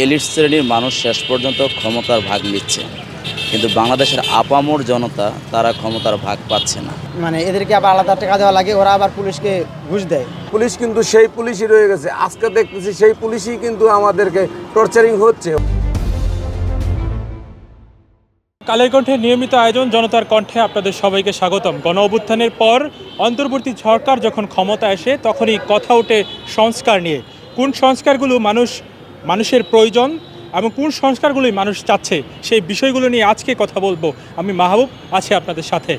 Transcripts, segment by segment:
Elite শ্রেণীর মানুষ শেষ পর্যন্ত ক্ষমতার ভাগ নিচ্ছে, কিন্তু বাংলাদেশের আপামর জনতা তারা ক্ষমতার ভাগ পাচ্ছে না। মানে এদেরকে আবার আলাদা টাকা দেওয়া লাগে, ওরা আবার পুলিশকে ঘুষ দেয়। পুলিশ কিন্তু সেই পুলিশই রয়ে গেছে, আজকে দেখতেছি সেই পুলিশই কিন্তু আমাদেরকে টর্চারিং হচ্ছে। কালের কণ্ঠে নিয়মিত আয়োজন জনতার কণ্ঠে আপনাদের সবাইকে স্বাগতম। গণ অভ্যুত্থানের পর অন্তর্বর্তী সরকার যখন ক্ষমতা আসে তখনই কথা ওঠে সংস্কার নিয়ে। কোন সংস্কারগুলো মানুষের প্রয়োজন এবং কোন সংস্কারগুলোই মানুষ চাচ্ছে, সেই বিষয়গুলো নিয়ে আজকে কথা বলবো। আমি মাহবুব আছি আপনাদের সাথে।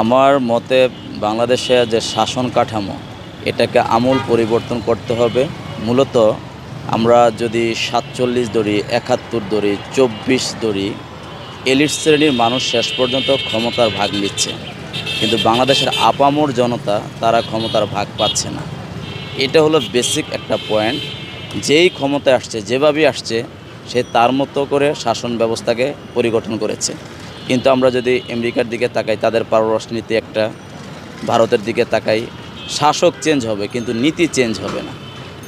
আমার মতে বাংলাদেশে যে শাসন কাঠামো, এটাকে আমূল পরিবর্তন করতে হবে। মূলত আমরা যদি 47 ধরি, 71 ধরি, 24 ধরি, এলিট শ্রেণীর মানুষ শেষ পর্যন্ত ক্ষমতার ভাগ নিচ্ছে, কিন্তু বাংলাদেশের আপামর জনতা তারা ক্ষমতার ভাগ পাচ্ছে না। এটা হলো বেসিক একটা পয়েন্ট। যেই ক্ষমতায় আসছে, যেভাবেই আসছে, সে তার মতো করে শাসন ব্যবস্থাকে পরিগঠন করেছে। কিন্তু আমরা যদি আমেরিকার দিকে তাকাই, তাদের পররাষ্ট্রনীতি একটা, ভারতের দিকে তাকাই, শাসক চেঞ্জ হবে কিন্তু নীতি চেঞ্জ হবে না।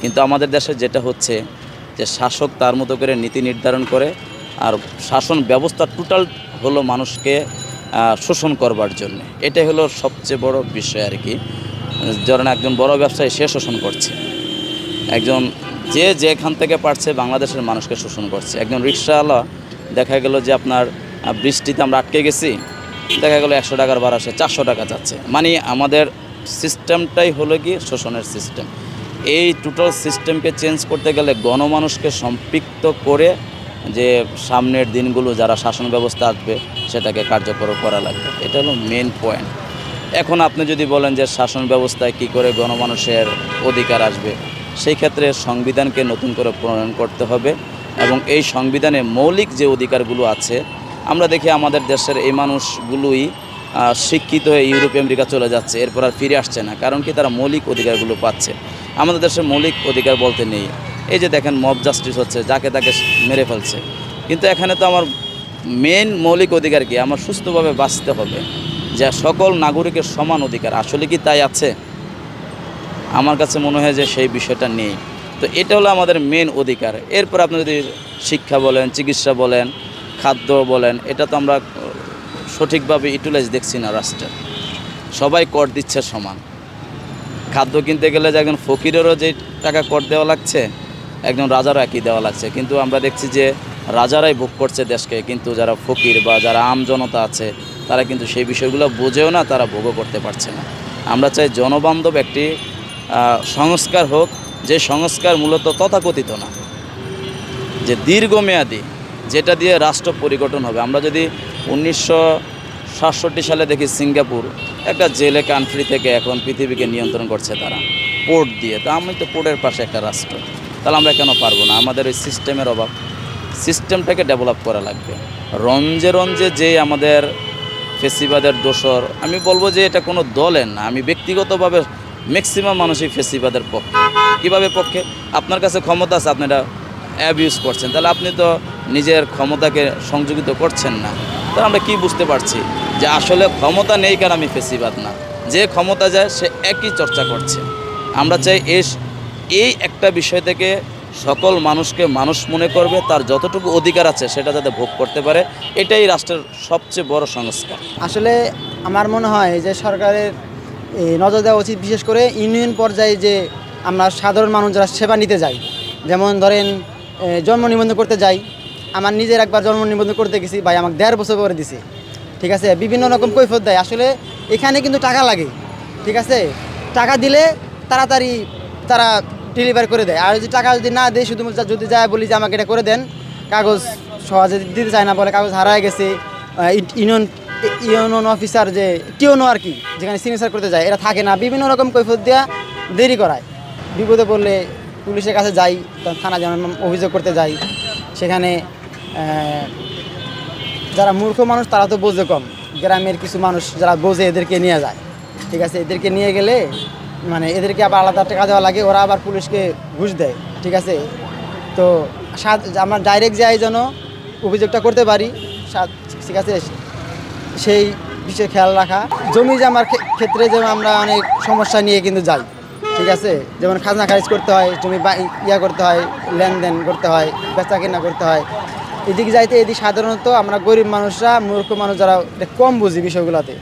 কিন্তু আমাদের দেশে যেটা হচ্ছে যে শাসক তার মতো করে নীতি নির্ধারণ করে, আর শাসন ব্যবস্থা টোটাল হলো মানুষকে শোষণ করবার জন্য। এটাই হলো সবচেয়ে বড় বিষয় আর কি। ধরেন একজন বড় ব্যবসায়ী সে শোষণ করছে, একজন যেখান থেকে পারছে বাংলাদেশের মানুষকে শোষণ করছে। একজন রিক্সাওয়ালা দেখা গেল যে আপনার বৃষ্টিতে আমরা আটকে গেছি, দেখা গেল 100 টাকার ভাড়া সে 400 টাকা যাচ্ছে। মানে আমাদের সিস্টেমটাই হলো কি শোষণের সিস্টেম। এই টোটাল সিস্টেমকে চেঞ্জ করতে গেলে গণমানুষকে সম্পৃক্ত করে যে সামনের দিনগুলো যারা শাসন ব্যবস্থা আসবে সেটাকে কার্যকর করা লাগবে। এটা হলো মেন পয়েন্ট। এখন আপনি যদি বলেন যে শাসন ব্যবস্থায় কী করে গণমানুষের অধিকার আসবে, সেই ক্ষেত্রে সংবিধানকে নতুন করে প্রণয়ন করতে হবে এবং এই সংবিধানে মৌলিক যে অধিকারগুলো আছে, আমরা দেখি আমাদের দেশের এই মানুষগুলোই শিক্ষিত হয়ে ইউরোপ আমেরিকা চলে যাচ্ছে, এরপর আর ফিরে আসছে না। কারণ কি, তারা মৌলিক অধিকারগুলো পাচ্ছে। আমাদের দেশে মৌলিক অধিকার বলতে নেই। এই যে দেখেন মব জাস্টিস হচ্ছে, যাকে তাকে মেরে ফেলছে। কিন্তু এখানে তো আমার মেন মৌলিক অধিকার কি, আমার সুস্থভাবে বাঁচতে হবে, যা সকল নাগরিকের সমান অধিকার। আসলে কি তাই আছে? আমার কাছে মনে হয় যে সেই বিষয়টা নেই। তো এটা হলো আমাদের মেন অধিকার। এরপর আপনি যদি শিক্ষা বলেন, চিকিৎসা বলেন, খাদ্য বলেন, এটা তো আমরা সঠিকভাবে ইউটিলাইজ দেখছি না। রাষ্ট্রের সবাই কর দিচ্ছে সমান। খাদ্য কিনতে গেলে যে একজন ফকিরেরও যে টাকা কর দেওয়া লাগছে, একজন রাজারও একই দেওয়া লাগছে। কিন্তু আমরা দেখছি যে রাজারাই ভোগ করছে দেশকে, কিন্তু যারা ফকির বা যারা আম জনতা আছে তারা কিন্তু সেই বিষয়গুলো বোঝেও না, তারা ভোগও করতে পারছে না। আমরা চাই জনবান্ধব একটি সংস্কার হোক, যে সংস্কার মূলত তথাকথিত না, যে দীর্ঘমেয়াদী, যেটা দিয়ে রাষ্ট্র পরিগঠন হবে। আমরা যদি 1967 সালে দেখি সিঙ্গাপুর একটা জেলে কান্ট্রি থেকে এখন পৃথিবীকে নিয়ন্ত্রণ করছে তারা পোর্ট দিয়ে। তা আমি তো পোর্টের পাশে একটা রাষ্ট্র, তাহলে আমরা কেন পারবো না? আমাদের ওই সিস্টেমের অভাব। সিস্টেমটাকে ডেভেলপ করা লাগবে। রঞ্জে রঞ্জে যে আমাদের ফেসিবাদের দোসর, আমি বলবো যে এটা কোনো দলের না। আমি ব্যক্তিগতভাবে ম্যাক্সিমাম মানুষই ফেসিবাদের পক্ষে। কীভাবে পক্ষে? আপনার কাছে ক্ষমতা আছে, আপনি এটা অ্যাবিউজ করছেন, তাহলে আপনি তো নিজের ক্ষমতাকে সংযোজিত করছেন না। তাহলে আমরা কি বুঝতে পারছি যে আসলে ক্ষমতা নেই কারণ আমি ফেসিবাদ না, যে ক্ষমতা যায় সে একই চর্চা করছে। আমরা চাই এই একটা বিষয় থেকে সকল মানুষকে মানুষ মনে করবে, তার যতটুকু অধিকার আছে সেটা যাতে ভোগ করতে পারে। এটাই রাষ্ট্রের সবচেয়ে বড় সংস্কার। আসলে আমার মনে হয় যে সরকারের নজর দেওয়া উচিত, বিশেষ করে ইউনিয়ন পর্যায়ে যে আমরা সাধারণ মানুষ যারা সেবা নিতে যাই, যেমন ধরেন জন্ম নিবন্ধন করতে যাই। আমার নিজের একবার জন্ম নিবন্ধন করতে গেছি, ভাই আমাকে 1.5 বছর করে দিছে। ঠিক আছে, বিভিন্ন রকম কৈফিয়ত দেয়। আসলে এখানে কিন্তু টাকা লাগে, ঠিক আছে, টাকা দিলে তাড়াতাড়ি তারা ডেলিভার করে দেয়। আর যদি টাকা যদি না দেয়, শুধুমাত্র যদি যায় বলি যে আমাকে এটা করে দেন, কাগজ সহজে দিতে চায় না, বলে কাগজ হারায় গেছে। ইউনিয়ন অফিসার যে টিওনো আর কি, যেখানে সিগনেচার করতে যায়, এরা থাকে না। বিভিন্ন রকম কৈফিয়ত দেওয়া দেরি করায়। বিপদে পড়লে পুলিশের কাছে যাই, থানা যেমন অভিযোগ করতে যাই, সেখানে যারা মূর্খ মানুষ তারা তো বোঝে কম, গ্রামের কিছু মানুষ যারা বোঝে এদেরকে নিয়ে যায়। ঠিক আছে, এদেরকে নিয়ে গেলে মানে এদেরকে আবার আলাদা টাকা দেওয়া লাগে, ওরা আবার পুলিশকে ঘুষ দেয়। ঠিক আছে, তো আমরা ডাইরেক্ট যাই যেন অভিযোগটা করতে পারি। ঠিক আছে, সেই বিষয়ে খেয়াল রাখা। জমি জমার ক্ষেত্রে যেমন আমরা অনেক সমস্যা নিয়ে কিন্তু যাই, ঠিক আছে, যেমন খাজনা খারিজ করতে হয়, জমি ইয়া করতে হয়, লেনদেন করতে হয়, বেচা কেনা করতে হয়। এদিকে যাইতে এদিকে সাধারণত আমরা গরিব মানুষরা, মূর্খ মানুষ যারা কম বুঝি বিষয়গুলোতে,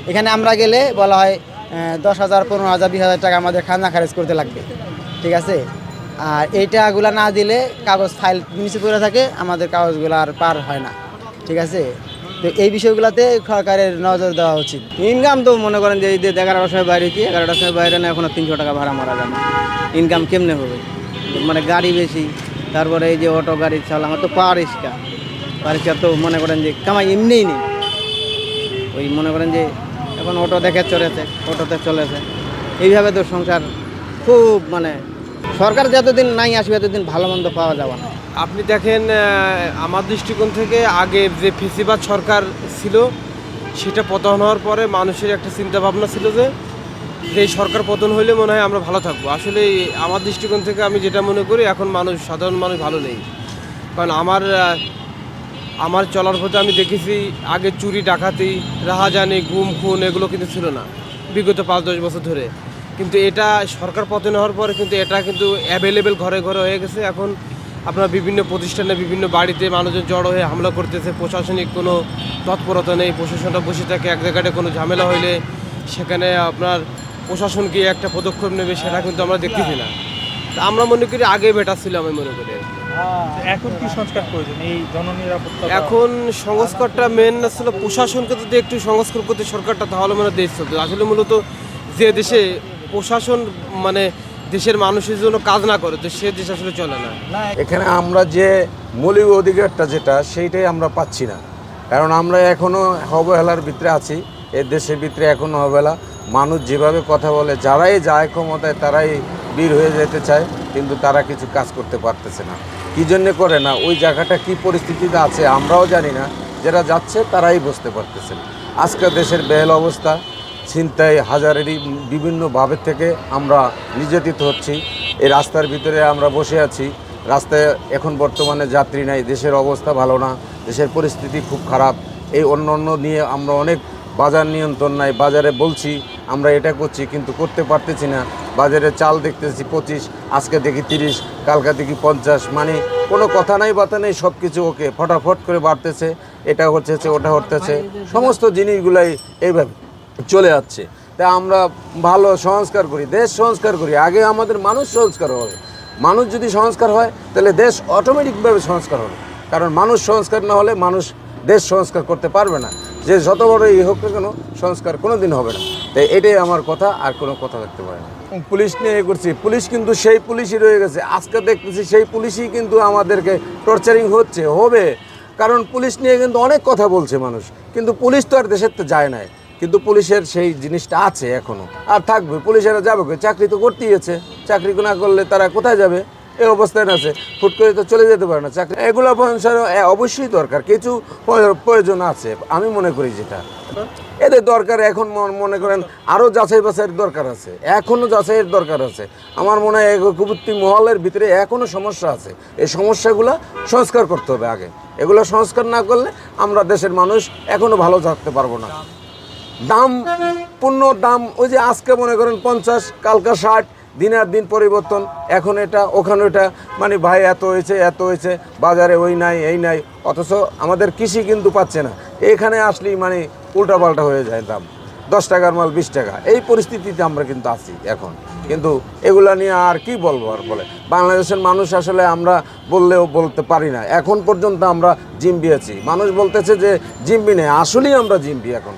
এখানে আমরা গেলে বলা হয় 10,000, 15,000, 20,000 টাকা আমাদের খাজনা খারিজ করতে লাগবে। ঠিক আছে, আর এই টাকাগুলো না দিলে কাগজ ফাইল নিচে পড়ে থাকে, আমাদের কাগজগুলো আর পার হয় না। ঠিক আছে, তো এই বিষয়গুলোতে সরকারের নজর দেওয়া উচিত। ইনকাম তো মনে করেন যে এই যে 11টার সময় বাইরে কি 11টার সময় বাইরে না, এখন 300 টাকা ভাড়া মারা যাবে, ইনকাম কেমনে হবে? মানে গাড়ি বেশি, তারপরে এই যে অটো গাড়ি চালা, আমার তো পারিস্কা তো মনে করেন যে কামাই এমনিই নেই। ওই মনে করেন যে এখন অটো দেখে চলেছে, অটোতে চলেছে, এইভাবে তো সংসার খুব মানে সরকার যতদিন নাই আসবে ততদিন ভালো মন্দ পাওয়া যাবে না। আপনি দেখেন, আমার দৃষ্টিকোণ থেকে আগের যে ফেসিবাদ সরকার ছিল সেটা পতন হওয়ার পরে মানুষের একটা চিন্তা ভাবনা ছিল যে এই সরকার পতন হইলে মনে হয় আমরা ভালো থাকবো। আসলে আমার দৃষ্টিকোণ থেকে আমি যেটা মনে করি, এখন সাধারণ মানুষ ভালো নেই। কারণ আমার চলার পথে আমি দেখেছি আগে চুরি ডাকাতি, রাহাজানি, গুম খুন এগুলো কিন্তু ছিল না বিগত 5-10 বছর ধরে। কিন্তু এটা সরকার পতন হওয়ার পরে কিন্তু এটা কিন্তু অ্যাভেলেবেল ঘরে ঘরে হয়ে গেছে। এখন আপনার বিভিন্ন প্রতিষ্ঠানে, বিভিন্ন বাড়িতে মানুষজন জড়ো হয়ে হামলা করতেছে, প্রশাসনিক কোনো তৎপরতা নেই, প্রশাসনটা বসে থাকে এক জায়গায়। কোনো ঝামেলা হইলে সেখানে আপনার প্রশাসন গিয়ে একটা পদক্ষেপ নেবে, সেটা কিন্তু আমরা দেখতেছি না। তা আমরা মনে করি আগে বেটার ছিল, আমি মনে করি। এখন কি সংস্কার প্রয়োজন এই জননিরাপত্তা? এখন সংস্কারটা মেন আসলে প্রশাসনকে যদি একটু সংস্কার করতে সরকারটা, তাহলে মানে দেশ চলবে। আসলে মূলত যে দেশে প্রশাসন মানে দেশের মানুষের জন্য কাজ না করে, তো সে দেশ আসলে চলে না। এখানে আমরা যে মৌলিক অধিকারটা যেটা, সেইটাই আমরা পাচ্ছি না। কারণ আমরা এখনও অবহেলার ভিতরে আছি। এই দেশের ভিতরে এখনও অবহেলা। মানুষ যেভাবে কথা বলে, যারাই যায় ক্ষমতায় তারাই বীর হয়ে যেতে চায়, কিন্তু তারা কিছু কাজ করতে পারতেছে না। কী জন্যে করে না, ওই জায়গাটা কী পরিস্থিতিতে আছে আমরাও জানি না, যারা যাচ্ছে তারাই বুঝতে পারতেছে না। আজকে দেশের বেহাল অবস্থা, ছিনতাই হাজারেরই বিভিন্নভাবে থেকে আমরা নির্যাতিত হচ্ছি। এই রাস্তার ভিতরে আমরা বসে আছি, রাস্তায় এখন বর্তমানে যাত্রী নাই, দেশের অবস্থা ভালো না, দেশের পরিস্থিতি খুব খারাপ। এই অন্য নিয়ে আমরা অনেক বাজার নিয়ন্ত্রণ নাই, বাজারে বলছি আমরা এটা করছি কিন্তু করতে পারতেছি না। বাজারে চাল দেখতেছি 25, আজকে দেখি 30, কালকে দেখি 50, মানে কোনো কথা নাই বাতা নেই, সব কিছু ওকে ফটাফট করে বাড়তেছে, এটা হচ্ছে ওটা হতেছে, সমস্ত জিনিসগুলাই এইভাবে চলে যাচ্ছে। তা আমরা ভালো সংস্কার করি, দেশ সংস্কার করি, আগে আমাদের মানুষ সংস্কার হবে। মানুষ যদি সংস্কার হয় তাহলে দেশ অটোমেটিকভাবে সংস্কার হবে। কারণ মানুষ সংস্কার না হলে মানুষ দেশ সংস্কার করতে পারবে না। যে যত বড় হোক না কেন, সংস্কার কোনো দিন হবে না। তাই এটাই আমার কথা, আর কোনো কথা দেখতে পারে না। পুলিশ নিয়ে করছি, পুলিশ কিন্তু সেই পুলিশই রয়ে গেছে। আজকে দেখতেছি সেই পুলিশই কিন্তু আমাদেরকে টর্চারিং হবে। কারণ পুলিশ নিয়ে কিন্তু অনেক কথা বলছে মানুষ, কিন্তু পুলিশ তো আর দেশের তো যায় নাই। কিন্তু পুলিশের সেই জিনিসটা আছে এখনও, আর থাকবে। পুলিশেরা যাবে, চাকরি তো করতেই আছে, চাকরি না করলে তারা কোথায় যাবে? এই অবস্থায় আছে, ফুট করে তো চলে যেতে পারে না চাকরি। এগুলো অবশ্যই দরকার, কিছু প্রয়োজন আছে আমি মনে করি। যেটা এদের দরকার এখন মনে করেন আরও যাচাই বাছাইয়ের দরকার আছে, এখনও যাচাইয়ের দরকার আছে। আমার মনে হয় কুবুত্তি মহলের ভিতরে এখনও সমস্যা আছে, এই সমস্যাগুলো সংস্কার করতে হবে আগে। এগুলো সংস্কার না করলে আমরা দেশের মানুষ এখনও ভালো থাকতে পারবো না। দাম, পণ্যর দাম, ওই যে আজকে মনে করেন 50, কালকা 60, দিনের দিন পরিবর্তন, এখন এটা ওখানে ওটা, মানে ভাই এত হয়েছে, বাজারে ওই নাই এই নাই, অথচ আমাদের কৃষি কিন্তু পাচ্ছে না। এখানে আসলেই মানে উল্টাপাল্টা হয়ে যায় দাম, 10 টাকার মাল 20 টাকা, এই পরিস্থিতিতে আমরা কিন্তু আছি এখন। কিন্তু এগুলা নিয়ে আর কি বলবো, আর বলে বাংলাদেশের মানুষ আসলে আমরা বললেও বলতে পারি না। এখন পর্যন্ত আমরা জিম্বি আছি, মানুষ বলতেছে যে জিম্বি নেই, আসলেই আমরা জিম্বি এখন।